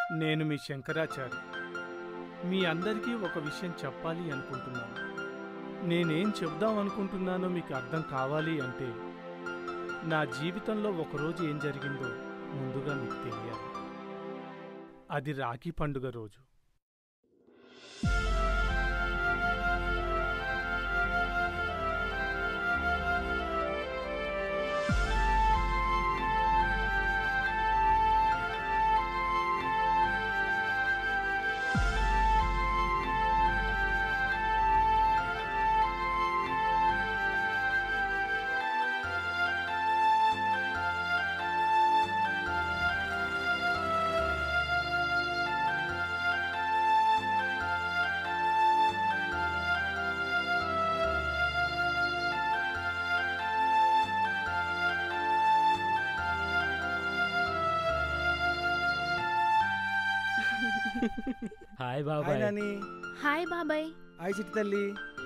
నేను మీ శంకరాచారి. మీ అందరికీ ఒక విషయం చెప్పాలి అనుకుంటున్నాను. నేనేం చెప్దాం అనుకుంటున్నానో మీకు అర్థం కావాలి అంటే నా జీవితంలో ఒకరోజు ఏం జరిగిందో ముందుగా మీకు తెలియాలి. అది రాఖీ పండుగ రోజు. హాయ్ బాబాయ్. నాని. హాయ్ బాబాయ్. హాయ్ చిట్టి తల్లి.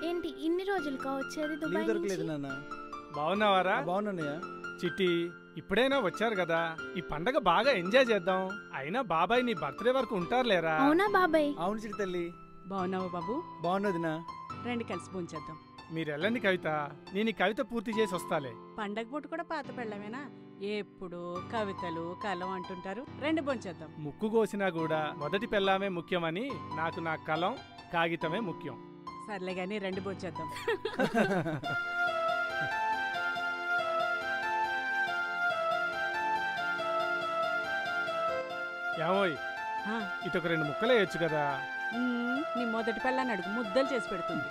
ఏంటి ఇన్ని రోజులుగా వచ్చేది దుబాయ్ లీవ్ దొరకలేదు నుంచి? నాన్న. బాగున్నావారా? బాగున్నానయ్యా. చిట్టి, ఇప్పుడైనా వచ్చారు కదా, ఈ పండగ బాగా ఎంజాయ్ చేద్దాం. అయినా బాబాయ్ నీ బర్త్డే వరకు ఉంటారులేరా? అవునా బాబాయ్? అవును చిట్టి తల్లి. బాగున్నావా బాబు? బాగున్నదినా. రండి కలిసి భోంచేద్దాం. మీరు వెళ్ళండి కవిత, నేను ఈ కవిత పూర్తి చేసి వస్తాలే. పండగ పూట కూడా పాత పెళ్ళమేనా? ఎప్పుడు కవితలు కలం అంటుంటారు. రండి భోంచేద్దాం. ముక్కు కోసినా కూడా మొదటి పెళ్ళామే ముఖ్యమని నాకు నా కలం కాగితమే ముఖ్యం. సర్లే గాని రండి భోంచేద్దాం. ఏమోయ్, ఆ, ఇటొక 2 ముక్కలే వేయచ్చు కదా. నీ మొదటి పెళ్ళాన్ని అడుగు, ముద్దలు చేసి పెడుతుంది.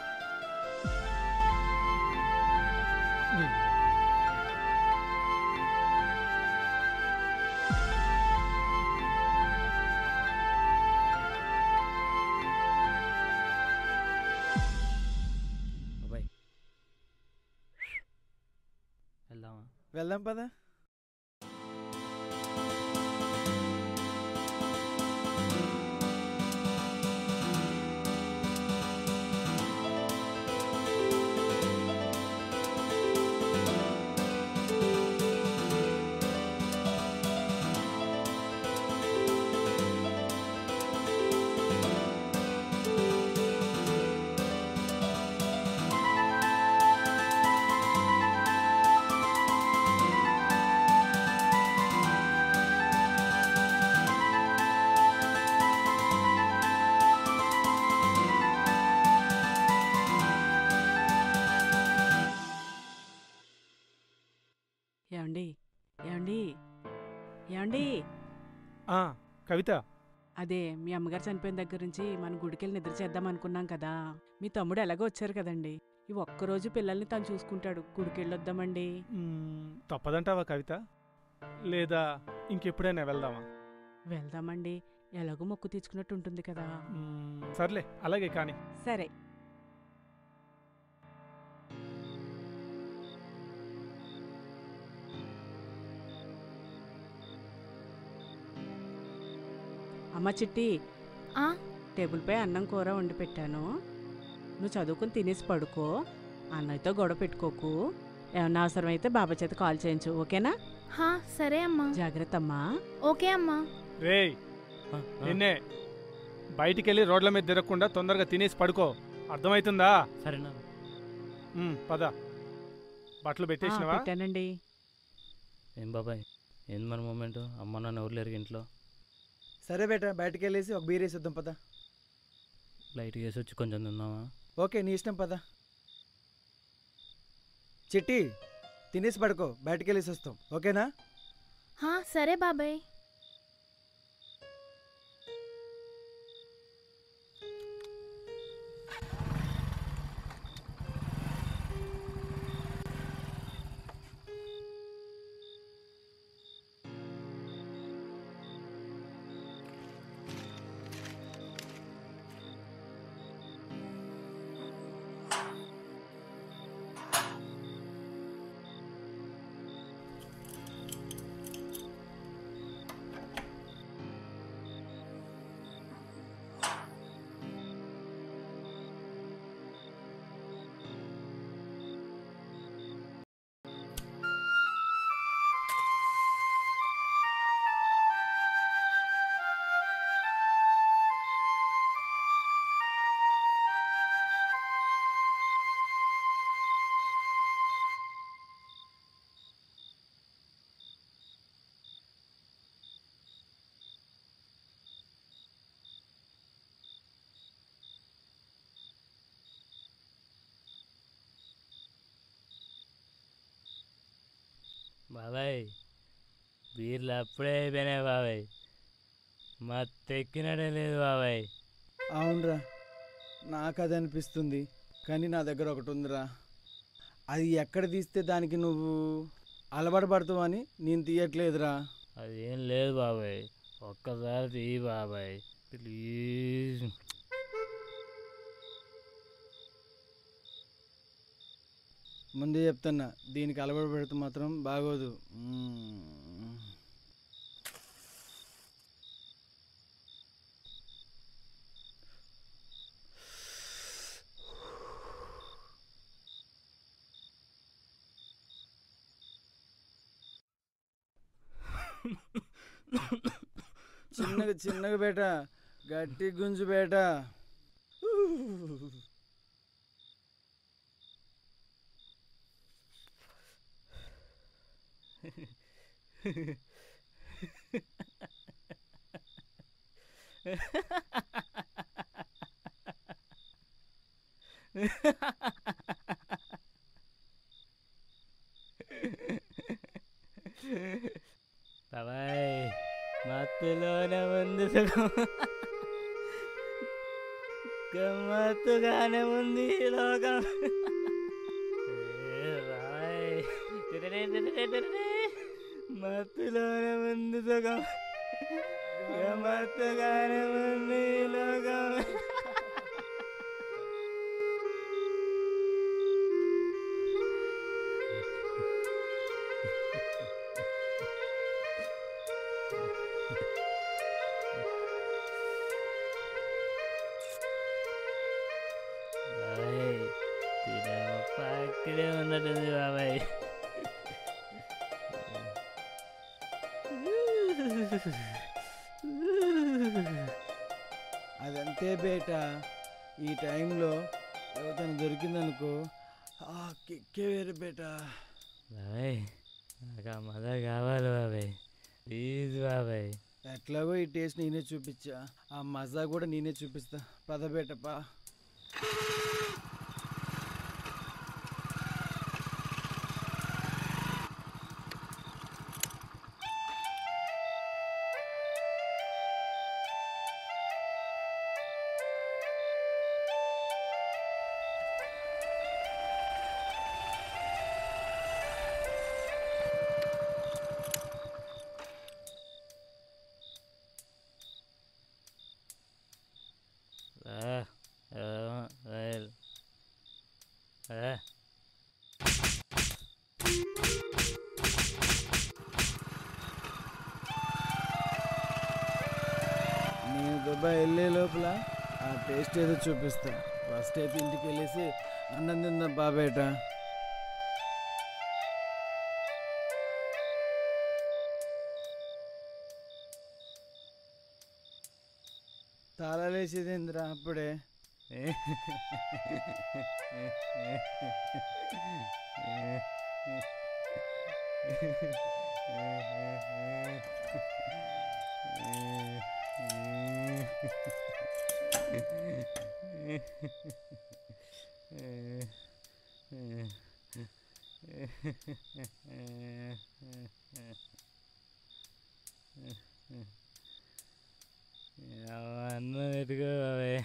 బాబాయ్ వెళ్దామా? వెళ్దాం పదా. ఏమండి ఏమండి ఏమండి? ఆ, కవిత, అదే మీ అమ్మగారు చనిపోయిన దగ్గర నుంచి మన గుడికెళ్ళి నిద్ర చేద్దాం అనుకున్నాం కదా. మీ తమ్ముడు ఎలాగో వచ్చారు కదండి. ఈ ఒక్కరోజు పిల్లల్ని తను చూసుకుంటాడు. గుడికెళ్ళొద్దామండి. తప్పదంటావా కవిత? లేదా ఇంకెప్పుడైనా వెళ్దామా? వెళ్దామండి, ఎలాగో మొక్కు తీర్చుకున్నట్టు ఉంటుంది కదా. సర్లే, అలాగే కానీ. సరే. అమ్మ చిట్టి, ఆ టేబుల్పై అన్నం కూర వండి పెట్టాను. నువ్వు చదువుకుని తినేసి పడుకో. అన్నయ్యతో గొడవ పెట్టుకోకు. ఏమన్నా అవసరమైతే బాబా చేత కాల్ చేయించు, ఓకేనా? హా సరే అమ్మా. జాగ్రత్త అమ్మా. ఓకే అమ్మా. రేయ్, నిన్నే బయటికెళ్ళి రోడ్ల మీద తిరగకుండా తొందరగా తినేసి పడుకో, అర్థమవుతుందా? సరేనా? పద. బట్టలు పెట్టేసినవా? పెట్టానండి. ఏం బాబాయ్, ఏంది మన మూమెంట్? అమ్మ నాన్న ఎవరు లేరు ఇంట్లో. సరే బేట, బయటకు వెళ్ళేసి ఒక బీర్ వేసి వద్దాం పదా. లైట్ వేసి వచ్చి కొంచెం తిందామా? ఓకే, నీ ఇష్టం పదా. చిట్టి, తినేసి పడుకో, బయటకు వెళ్ళేసి వస్తాం, ఓకేనా? హా సరే బాబాయ్. బాబాయ్ బీర్లు అప్పుడే అయిపోయినాయి బాబాయ్, మా తెక్కినడే లేదు బాబాయ్. అవునరా, నాకు అది అనిపిస్తుంది. కానీ నా దగ్గర ఒకటి ఉందిరా, అది ఎక్కడ తీస్తే దానికి నువ్వు అలవాటు పడతావు అని నేను తీయట్లేదురా. అదేం లేదు బాబాయ్, ఒక్కసారి తీయి బాబాయ్ ప్లీజ్. ముందే చెప్తున్నా, దీనికి అలవాటు పెడితే మాత్రం బాగోదు. చిన్నగా చిన్నగా బేట, గట్టి గుంజు బేట. బాబాయ్ మత్తులోనే ఉంది సుఖం, గమ్మత్తుగానే ఉంది ఈ లోకం. బాబాయ్ మత్తులోనే ఉంది సుఖం, గమ్మత్తుగానే ఉంది ఈ లోకం. బాబాయ్ తినేమో పక్కనే ఉన్నట్టుంది బాబాయ్. అదంతే బేట, ఈ టైంలో ఎవరికైనా దొరికిందనుకో ఆ కిక్కే వేరు బేట. బాబాయ్ నాకు ఆ మజ కావాలి బాబాయ్, ప్లీజ్ బాబాయ్. ఎట్లాగో ఈ టేస్ట్ నేనే చూపించా, ఆ మజా కూడా నేనే చూపిస్తా. పద బేట పా. నేను దుబాయ్ వెళ్ళే లోపల ఆ టేస్ట్ ఏదో చూపిస్తా. ఫస్ట్ అయితే ఇంటికి వెళ్ళేసి అన్నం తిందాం బాబేట. తాళాలేసేదేంద్రా అప్పుడే? అన్నం ఎట్టుకో బాబాయ్.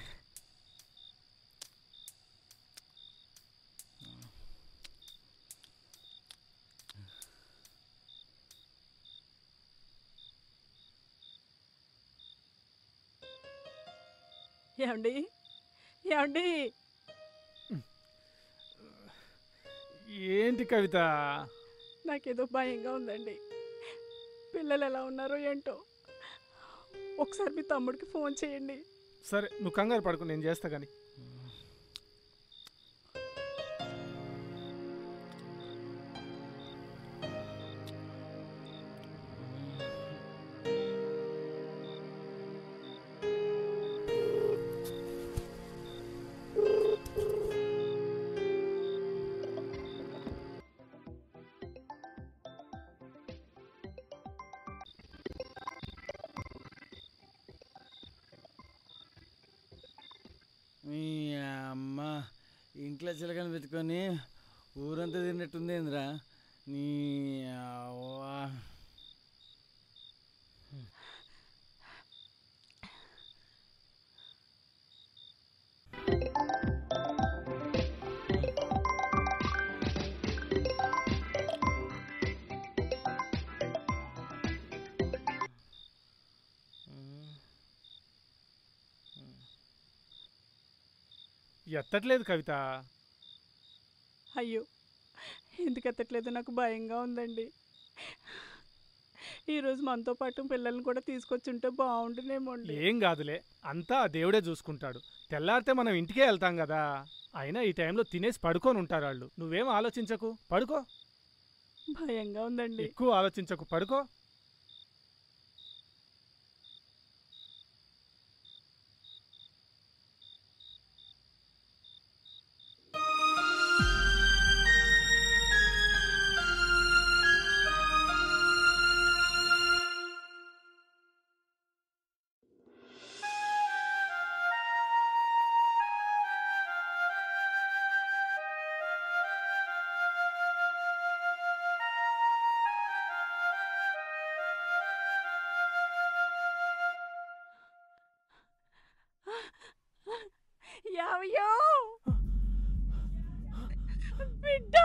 ఏమండి ఏమండి? ఏంటి కవిత? నాకేదో భయంగా ఉందండి. పిల్లలు ఎలా ఉన్నారో ఏంటో. ఒకసారి మీ తమ్ముడికి ఫోన్ చేయండి. సరే నువ్వు కంగారు పడుకో, నేను చేస్తా కానీ. మీ అమ్మ ఇంట్లో చిలకని పెట్టుకొని ఊరంతా తిన్నట్టుందేంద్రా. నీ అవ్వ. ఎత్తట్లేదు కవిత. అయ్యో, ఎందుకు ఎత్తట్లేదు? నాకు భయంగా ఉందండి. ఈరోజు మనతో పాటు పిల్లల్ని కూడా తీసుకొచ్చుంటే బాగుండునేమో అండి. ఏం కాదులే, అంతా ఆ దేవుడే చూసుకుంటాడు. తెల్లారితే మనం ఇంటికే వెళ్తాం కదా. అయినా ఈ టైంలో తినేసి పడుకొని ఉంటారు వాళ్ళు. నువ్వేం ఆలోచించకు, పడుకో. భయంగా ఉందండి. ఎక్కువ ఆలోచించకు, పడుకో. యావయ్యో బిడ్డ!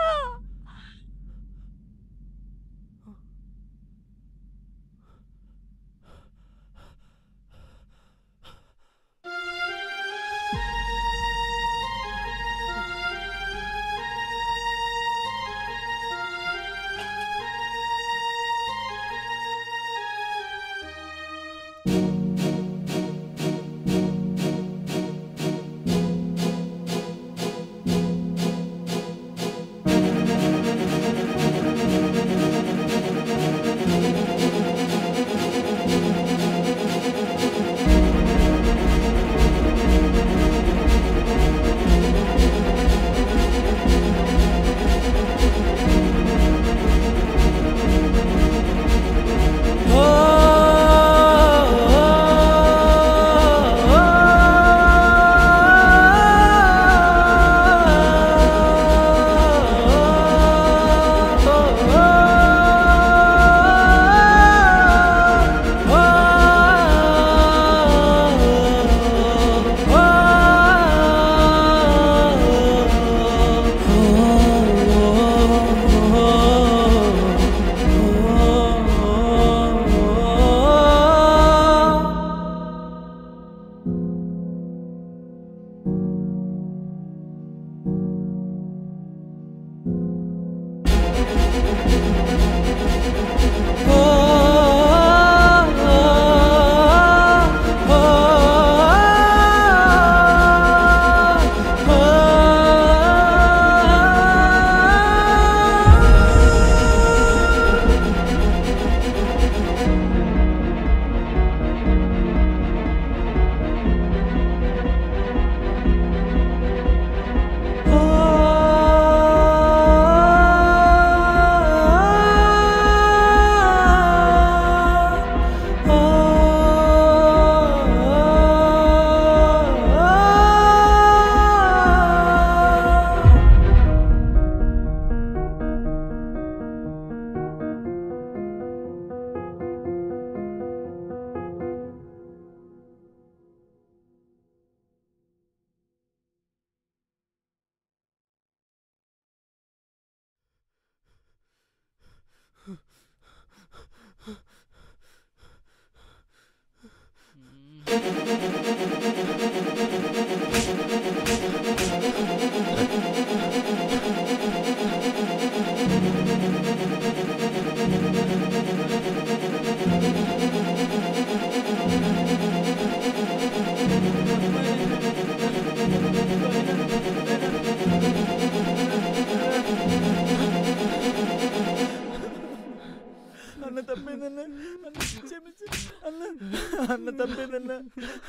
అన్న తప్పేదన్నా,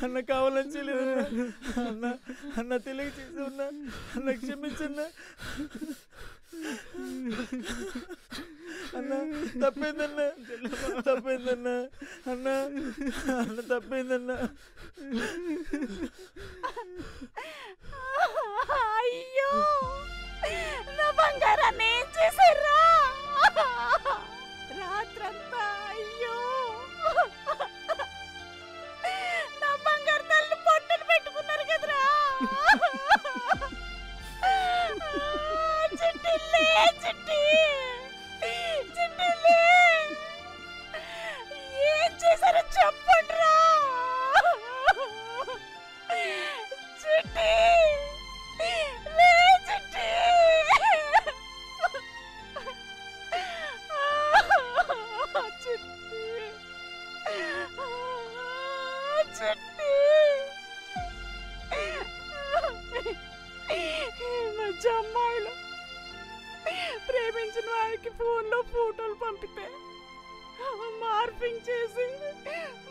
అన్న కావాలని చేయలేదన్నా, అన్న అన్న తెలియ చేసా, అన్న క్షమించన్నా. అన్న తప్పైందన్నా, తప్పైందన్నా, అన్న అన్న తప్పైందన్నా. అయ్యో, నా బంగారాన్ని ఏం చేశారా? రాత్రంతా అయ్యో నా బంగారు తల్లి పొట్టలు పెట్టుకున్నారు కదరా. చిట్టిల్లే చిట్టి చిట్టిల్లే ఏం చేశారో చెప్పండి రా. చిట్టి లే చిట్టి చిట్టి చిట్టి మధ్య అమ్మాయిలు ప్రేమించిన వారికి ఫోన్లో ఫోటోలు పంపితే మార్పింగ్ చేసి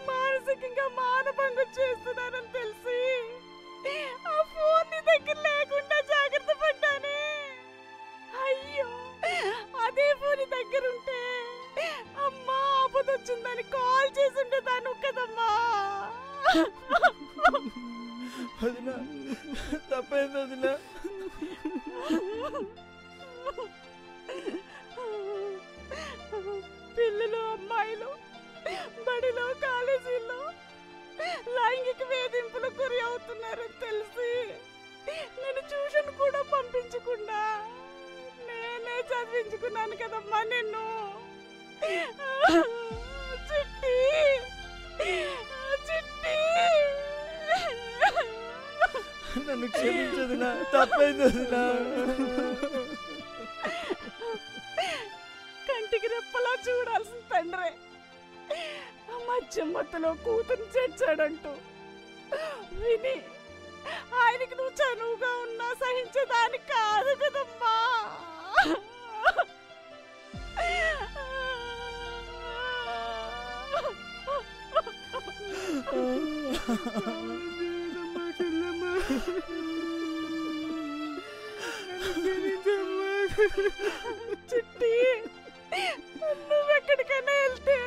మానసికంగా మానభంగం చేస్తున్నారని తెలిసి ఆ ఫోన్ నీ దగ్గర లేకుండా జాగ్రత్త పడ్డానే. అయ్యో అదే ఫోన్ దగ్గర ఉంటే అమ్మా ఆపదొచ్చిందని కాల్ చేసి ఉండేదాను కదమ్మా. వదినా తప్పైంది వదినా. పిల్లలు అమ్మాయిలు బడిలో కాలేజీలో లైంగిక వేధింపులకు గురి అవుతున్నారని తెలిసి నేను ట్యూషన్ కూడా పంపించకుండా నేనే చదివించుకున్నాను కదమ్మా నిన్ను. చిట్టి చిట్టి నన్ను క్షమించదునా, తప్పైంది వదినా. కంటికి రెప్పలా చూడాల్సిన తండ్రే మధ్యమత్తలో కూతురు చేర్చాడంటూ విని ఆయనకి నువ్వు చనువుగా ఉన్నా సహించేదాని కాదు కదమ్మా. చిట్టి నువ్వెక్కడికైనా వెళ్తే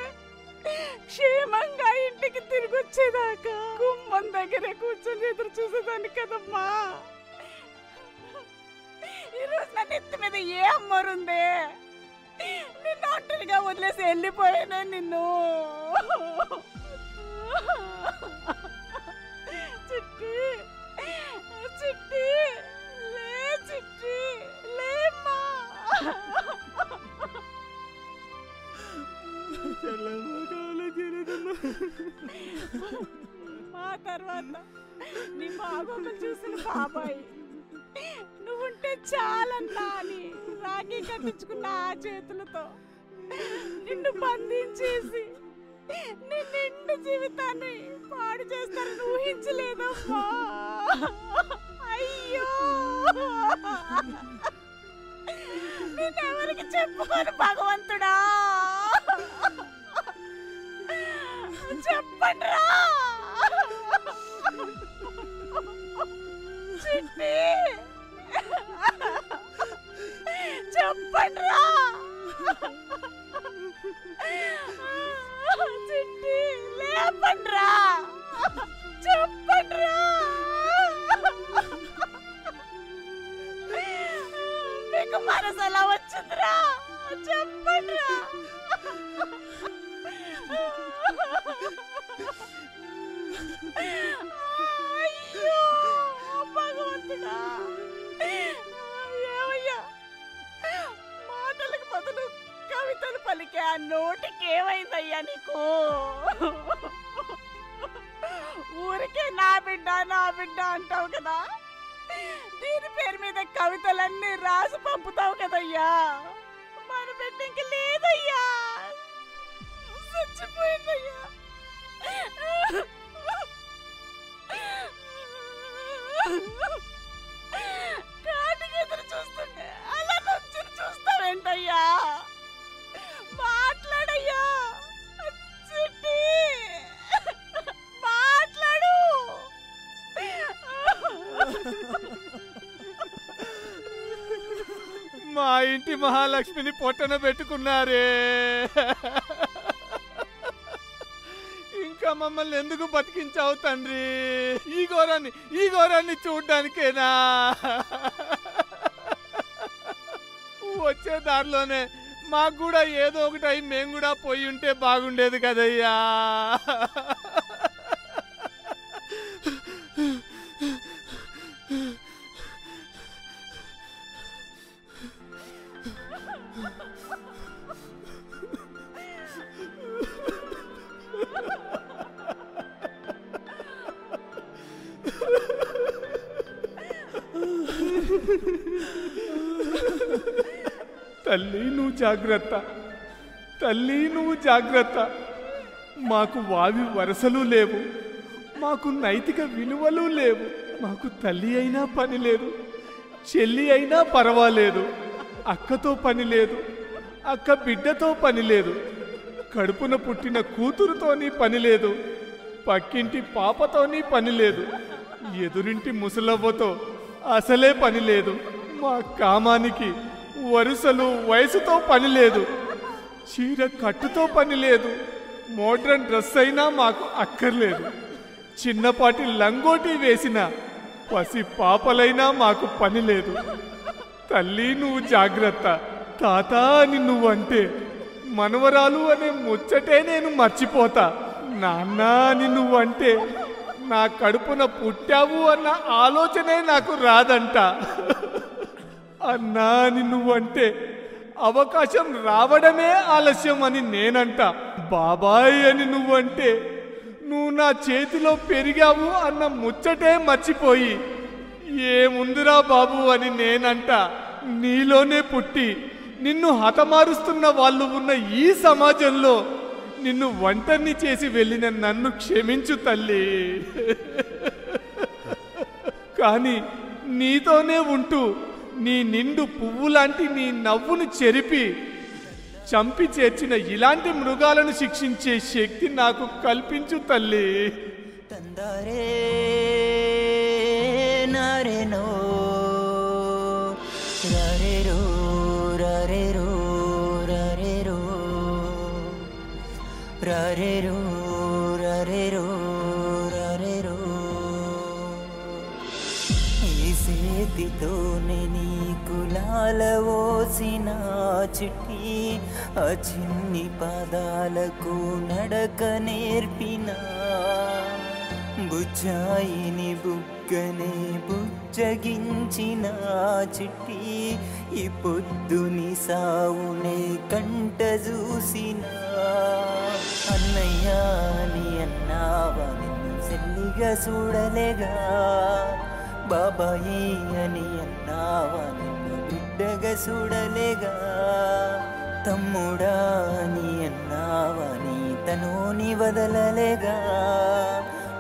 క్షేమంగా ఇంటికి తిరిగి వచ్చేదాకా గుమ్మం దగ్గరే కూర్చొని ఎదురు చూసేదాన్ని కదమ్మా. ఈరోజు నా నెత్తి మీద ఏ అమ్మరుందే, నిన్ను ఒంటరిగా వదిలేసి వెళ్ళిపోయానే నిన్ను. చిట్టి చిట్టి లే చిట్టి లేమ్మా. మా తర్వాత నీ బాగోగులు చూసిన బాబాయ్ నువ్వుంటే చాలన్నా అని రాఖీ కట్టించుకున్న ఆ చేతులతో నిన్ను బంధించేసి నీ నిండు జీవితాన్ని పాడు చేస్తారని ఊహించలేదమ్మా. అయ్యో నేనెవరికి చెప్పుకోను భగవంతుడా, చెప్పండిరా. చిట్టి చెప్పండిరా. చిట్టి లేపండిరా, చెప్పండిరా. మీకు మనసు ఎలా వచ్చిందిరా, చెప్పండిరా. అయ్యో భగవంతుడా, ఏమయ్యా మాటలకు బదులు కవితలు పలికే ఆ నోటికి ఏమైందయ్యా నీకు? ఊరికే నా బిడ్డ అంటావు కదా, దీని పేరు మీద కవితలన్నీ రాసి పంపుతావు కదయ్యా. మన బిడ్డ ఇంక లేదయ్యా, చచ్చిపోయిందయ్యా. కాటికి ఎదురు చూస్తుంటే అలా నుంచుని చూస్తావేంటయ్యా? మాట్లాడయ్యా చిట్టి, మాట్లాడు. మా ఇంటి మహాలక్ష్మిని పొట్టన పెట్టుకున్నారే, ఇంకా మమ్మల్ని ఎందుకు బతికించావు తండ్రి? ఈ ఘోరాన్ని చూడ్డానికేనా? వచ్చే దారిలోనే మాకు కూడా ఏదో ఒక టైం మేము కూడా పోయి ఉంటే బాగుండేది కదయ్యా. తల్లి నువ్వు జాగ్రత్త, తల్లి నువ్వు జాగ్రత్త. మాకు వావి వరసలు లేవు, మాకు నైతిక విలువలు లేవు. మాకు తల్లి అయినా పని లేదు, చెల్లి అయినా పర్వాలేదు, అక్కతో పని లేదు, అక్క బిడ్డతో పని లేదు, కడుపున పుట్టిన కూతురుతోని పని లేదు, పక్కింటి పాపతోని పని లేదు, ఎదురింటి ముసలవ్వతో అసలే పని లేదు. మా కామానికి వరుసలు వయసుతో పని లేదు, చీర కట్టుతో పని లేదు, మోడ్రన్ డ్రెస్ అయినా మాకు అక్కర్లేదు. చిన్నపాటి లంగోటి వేసిన పసి పాపలైనా మాకు పని లేదు. తల్లి నువ్వు జాగ్రత్త. తాత అని నువ్వంటే మనవరాలు అనే ముచ్చటే నేను మర్చిపోతా. నాన్న అని నువ్వంటే నా కడుపున పుట్టావు అన్న ఆలోచనే నాకు రాదంట. అన్నా అని నువ్వంటే అవకాశం రావడమే ఆలస్యం అని నేనంట. బాబాయ్ అని నువ్వంటే నువ్వు నా చేతిలో పెరిగావు అన్న ముచ్చటే మర్చిపోయి ఏముందిరా బాబు అని నేనంట. నీలోనే పుట్టి నిన్ను హతమారుస్తున్న వాళ్ళు ఉన్న ఈ సమాజంలో నిన్ను ఒంటరిని చేసి వెళ్ళిన నన్ను క్షమించు తల్లి. కానీ నీతోనే ఉంటూ నీ నిండు పువ్వు లాంటి నీ నవ్వును చెరిపి చంపి చేర్చిన ఇలాంటి మృగాలను శిక్షించే శక్తి నాకు కల్పించు తల్లి. తందరే నరేనో రరేరో రరేరో రరేరో రరేరో రరేరో రరేరో ఈ చేతితోనే నీకు లాలవోసిన చిట్టి ఆ చిన్ని పాదాలకు నడక నేర్పిన బుజ్జాయిని బుగ్గనే బుజ్జగించిన చిట్టి ఈ పొద్దుని సావునే కంట చూసిన అన్నయ్య అని అన్నావా నిన్ను చెల్లిగా చూడలేగా బాబాయి అని అన్నావా నిన్ను బిడ్డగా చూడలేగా తమ్ముడా అని అన్నావా నీ తనుని వదలలేగా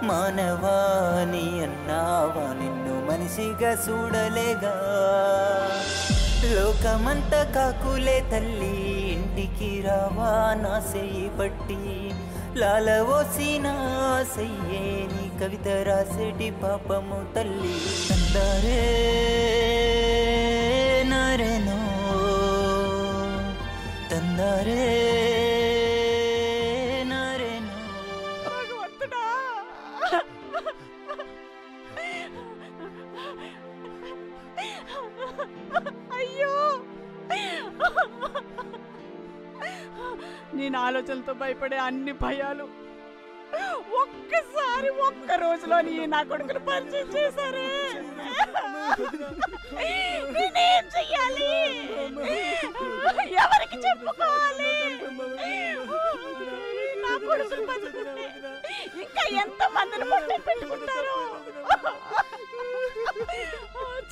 మానవాని అన్నావా నిన్ను మనిషిగా చూడలేగా లోకమంతా కాకులే తల్లి ఇంటికి రావా నా సెయ్యి పట్టి లాలవోసిన సెయ్యే నీ కవిత రాసేటి పాపము తల్లి తందరే నరేనో తందరే అయ్యో నేను ఆలోచనలతో భయపడే అన్ని భయాలు ఒక్కసారి ఒక్క రోజులో నా కొడుకును పరిచయం చేశారే. నేనేం చెయ్యాలి, ఎవరికి చెప్పుకోవాలి? నా కొడుకును బతుకుంటే ఇంకా ఎంత మందిని పొట్టలు పెట్టుకుంటారు.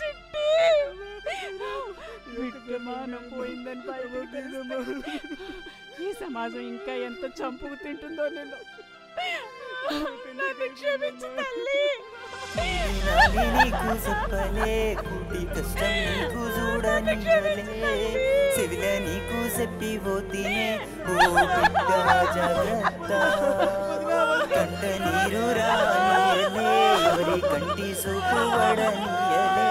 చిట్టి విద్యమానం పోయిందని బయటకు ఈ సమాజం ఇంకా ఎంత చంపుకు తింటుందో నేను. నన్ను క్షమించు తల్లి. నీకు చెప్పలే కుటి కష్టం నీకు చూడనియలే చెవిల నీకు చెప్పి పోతీనే ఓ బిడ్డ జాగ్రత్త కంట నీరు రానియలే ఎవరి కంటి సూపు వడనియలే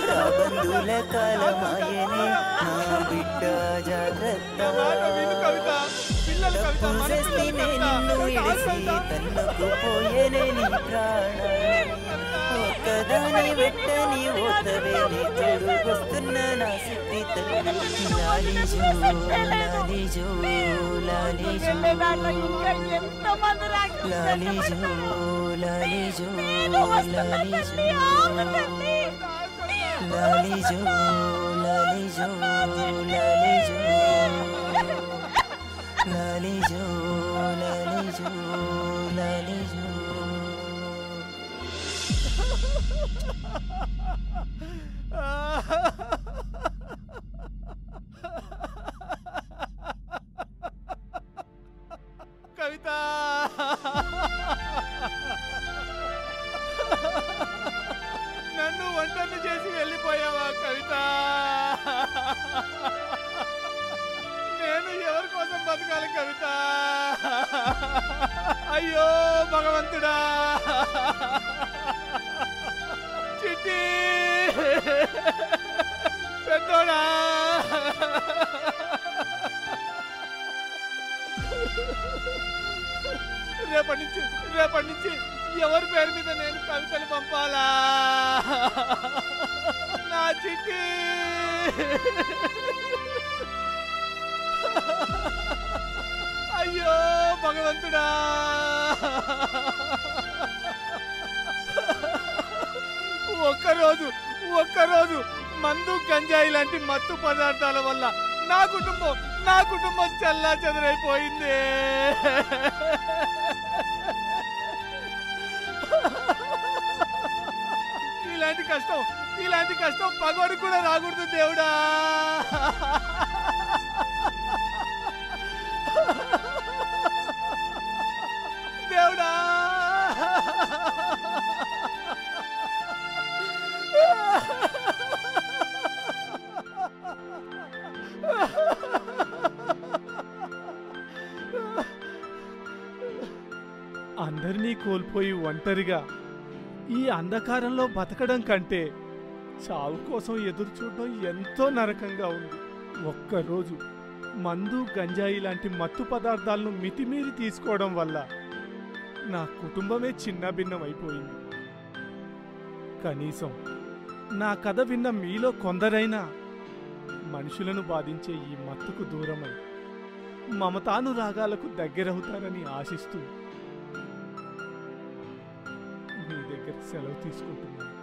రాబందుల కాలమాయనే నా బిడ్డ జాగ్రత్త తప్పు చేస్తే నిన్ను ఇడిసి తన్నుకు పోయేనే నీ ప్రాణాన్ని ఒక్క ఒకదాని వెట్టని ఓతవేని తోడుకొస్తున్న నా సిద్ధి తల్లి లాలిజో లాలిజో లాలిజో లాలిజో లాలిజో లాలిజో లాలిజో లాలిజో లాలిజో లాలిజో లాలిజో లాలిజో కవిత నన్ను ఒంటరిని చేసి వెళ్ళిపోయావా కవిత? నేను ఎవరి కోసం బతకాలి కవిత? అయ్యో భగవంతుడా! చిట్టి పెద్దోడా! రేపటి నుంచి ఎవరి పేరు మీద నేను కవితలు పంపాలా? నా చిట్టి అయ్యో భగవంతుడా! ఒక్కరోజు మందు గంజాయి లాంటి మత్తు పదార్థాల వల్ల నా కుటుంబం చల్లా చెదరైపోయింది. ఇలాంటి కష్టం పగోడు కూడా రాకూడదు దేవుడా. దేవుడా అందరినీ కోల్పోయి ఒంటరిగా ఈ అంధకారంలో బతకడం కంటే చావు కోసం ఎదురు చూడడం ఎంతో నరకంగా ఉంది. ఒక్కరోజు మందు గంజాయి లాంటి మత్తు పదార్థాలను మితిమీరి తీసుకోవడం వల్ల నా కుటుంబమే చిన్నభిన్నమైపోయింది. కనీసం నా కథ విన్న మీలో కొందరైనా మనుషులను బాధించే ఈ మత్తుకు దూరమై మమతానురాగాలకు దగ్గరవుతారని ఆశిస్తూ మీ దగ్గర సెలవు తీసుకుంటున్నాను.